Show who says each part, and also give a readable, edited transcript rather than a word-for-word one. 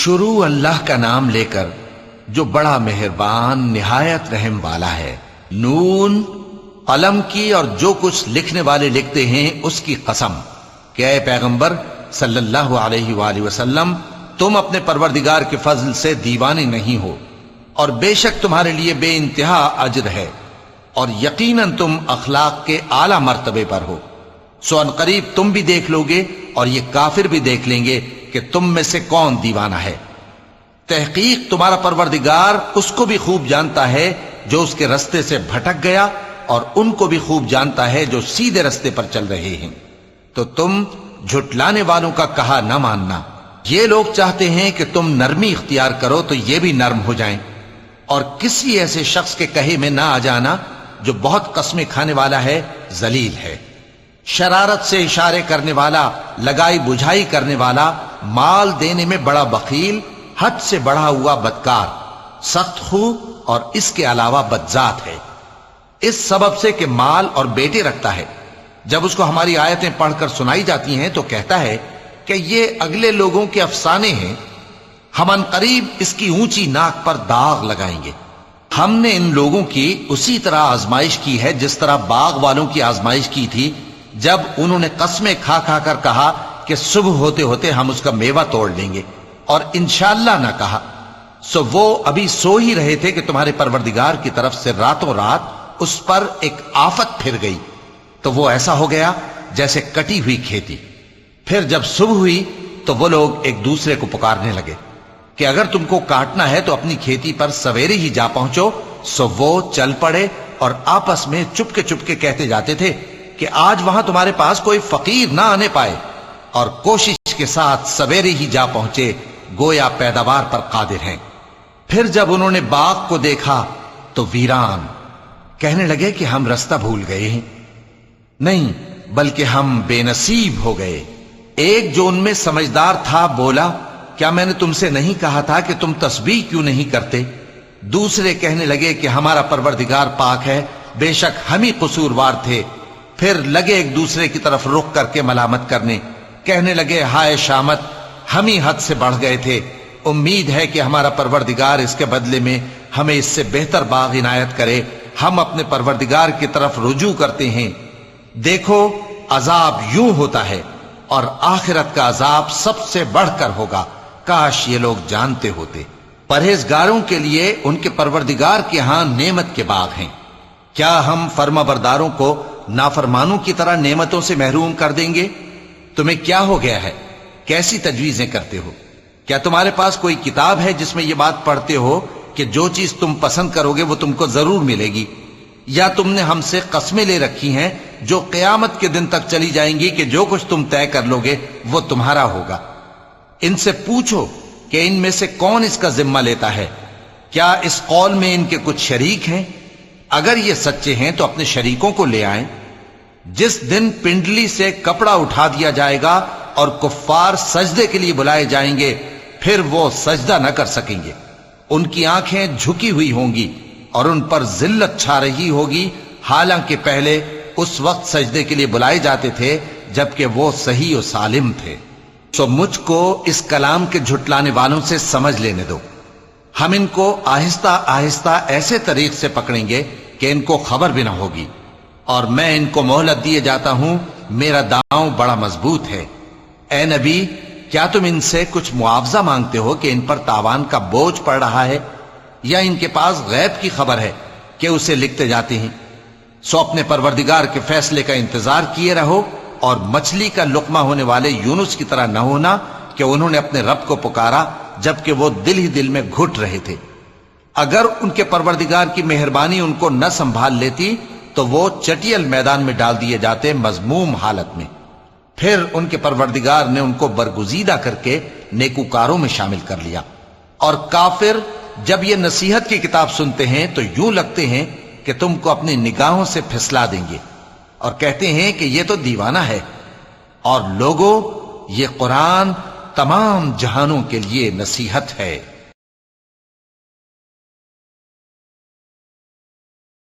Speaker 1: شروع اللہ کا نام لے کر جو بڑا مہربان نہایت رحم والا ہے۔ نون، قلم کی اور جو کچھ لکھنے والے لکھتے ہیں اس کی قسم کہ اے پیغمبر صلی اللہ علیہ وآلہ وسلم، تم اپنے پروردگار کے فضل سے دیوانے نہیں ہو، اور بے شک تمہارے لیے بے انتہا اجر ہے، اور یقیناً تم اخلاق کے اعلی مرتبے پر ہو۔ سو ان قریب تم بھی دیکھ لو گے اور یہ کافر بھی دیکھ لیں گے کہ تم میں سے کون دیوانہ ہے۔ تحقیق تمہارا پروردگار اس کو بھی خوب جانتا ہے جو اس کے رستے سے بھٹک گیا، اور ان کو بھی خوب جانتا ہے جو سیدھے رستے پر چل رہے ہیں۔ تو تم جھٹلانے والوں کا کہا نہ ماننا۔ یہ لوگ چاہتے ہیں کہ تم نرمی اختیار کرو تو یہ بھی نرم ہو جائیں، اور کسی ایسے شخص کے کہے میں نہ آ جانا جو بہت قسمیں کھانے والا ہے، ذلیل ہے، شرارت سے اشارے کرنے والا، لگائی بجھائی کرنے والا، مال دینے میں بڑا بخیل، حد سے بڑھا ہوا بدکار، سخت خو اور اس کے علاوہ بدذات ہے۔ اس سبب سے کہ مال اور بیٹے رکھتا ہے، جب اس کو ہماری آیتیں پڑھ کر سنائی جاتی ہیں تو کہتا ہے کہ یہ اگلے لوگوں کے افسانے ہیں، ہم ان قریب اس کی اونچی ناک پر داغ لگائیں گے۔ ہم نے ان لوگوں کی اسی طرح آزمائش کی ہے جس طرح باغ والوں کی آزمائش کی تھی، جب انہوں نے قسمیں کھا کھا کر کہا کہ صبح ہوتے ہوتے ہم اس کا میوہ توڑ لیں گے، اور انشاءاللہ نہ کہا۔ سو وہ ابھی سو ہی رہے تھے کہ تمہارے پروردگار کی طرف سے راتوں رات اس پر ایک آفت پھر گئی، تو وہ ایسا ہو گیا جیسے کٹی ہوئی کھیتی۔ پھر جب صبح ہوئی تو وہ لوگ ایک دوسرے کو پکارنے لگے کہ اگر تم کو کاٹنا ہے تو اپنی کھیتی پر سویرے ہی جا پہنچو۔ سو وہ چل پڑے اور آپس میں چپ کے کہتے جاتے تھے کہ آج وہاں تمہارے پاس کوئی فقیر نہ آنے پائے، اور کوشش کے ساتھ سویرے ہی جا پہنچے، گویا پیداوار پر قادر ہیں۔ پھر جب انہوں نے باغ کو دیکھا تو ویران، کہنے لگے کہ ہم رستہ بھول گئے ہیں، نہیں بلکہ ہم بے نصیب ہو گئے۔ ایک جو ان میں سمجھدار تھا بولا، کیا میں نے تم سے نہیں کہا تھا کہ تم تسبیح کیوں نہیں کرتے؟ دوسرے کہنے لگے کہ ہمارا پروردگار پاک ہے، بے شک ہم ہی قصوروار تھے۔ پھر لگے ایک دوسرے کی طرف رخ کر کے ملامت کرنے، کہنے لگے ہائے شامت، ہم ہی حد سے بڑھ گئے تھے، امید ہے کہ ہمارا پروردگار اس کے بدلے میں ہمیں اس سے بہتر باغ عنایت کرے، ہم اپنے پروردگار کی طرف رجوع کرتے ہیں۔ دیکھو عذاب یوں ہوتا ہے، اور آخرت کا عذاب سب سے بڑھ کر ہوگا، کاش یہ لوگ جانتے ہوتے۔ پرہیزگاروں کے لیے ان کے پروردگار کے ہاں نعمت کے باغ ہیں۔ کیا ہم فرما برداروں کو نافرمانوں کی طرح نعمتوں سے محروم کر دیں گے؟ تمہیں کیا ہو گیا ہے؟ کیسی تجویزیں کرتے ہو؟ کیا تمہارے پاس کوئی کتاب ہے جس میں یہ بات پڑھتے ہو کہ جو چیز تم پسند کرو گے وہ تم کو ضرور ملے گی؟ یا تم نے ہم سے قسمیں لے رکھی ہیں جو قیامت کے دن تک چلی جائیں گی کہ جو کچھ تم طے کر لو گے وہ تمہارا ہوگا؟ ان سے پوچھو کہ ان میں سے کون اس کا ذمہ لیتا ہے؟ کیا اس قول میں ان کے کچھ شریک ہیں؟ اگر یہ سچے ہیں تو اپنے شریکوں کو لے آئیں۔ جس دن پنڈلی سے کپڑا اٹھا دیا جائے گا اور کفار سجدے کے لیے بلائے جائیں گے، پھر وہ سجدہ نہ کر سکیں گے، ان کی آنکھیں جھکی ہوئی ہوں گی اور ان پر ذلت چھا رہی ہوگی، حالانکہ پہلے اس وقت سجدے کے لیے بلائے جاتے تھے جبکہ وہ صحیح و سالم تھے۔ سو مجھ کو اس کلام کے جھٹلانے والوں سے سمجھ لینے دو، ہم ان کو آہستہ آہستہ ایسے طریق سے پکڑیں گے کہ ان کو خبر بھی نہ ہوگی، اور میں ان کو مہلت دیے جاتا ہوں، میرا داؤں بڑا مضبوط ہے۔ اے نبی، کیا تم ان سے کچھ معاوضہ مانگتے ہو کہ ان پر تاوان کا بوجھ پڑ رہا ہے، یا ان کے پاس غیب کی خبر ہے کہ اسے لکھتے جاتے ہیں؟ سو اپنے پروردگار کے فیصلے کا انتظار کیے رہو، اور مچھلی کا لقمہ ہونے والے یونس کی طرح نہ ہونا کہ انہوں نے اپنے رب کو پکارا جبکہ وہ دل ہی دل میں گھٹ رہے تھے۔ اگر ان کے پروردگار کی مہربانی ان کو نہ سنبھال لیتی تو وہ چٹیل میدان میں ڈال دیے جاتے مذموم حالت میں۔ پھر ان کے پروردگار نے ان کو برگزیدہ کر کے نیکوکاروں میں شامل کر لیا۔ اور کافر جب یہ نصیحت کی کتاب سنتے ہیں تو یوں لگتے ہیں کہ تم کو اپنی نگاہوں سے پھسلا دیں گے، اور کہتے ہیں کہ یہ تو دیوانہ ہے۔ اور لوگوں، یہ قرآن تمام جہانوں کے لیے نصیحت ہے۔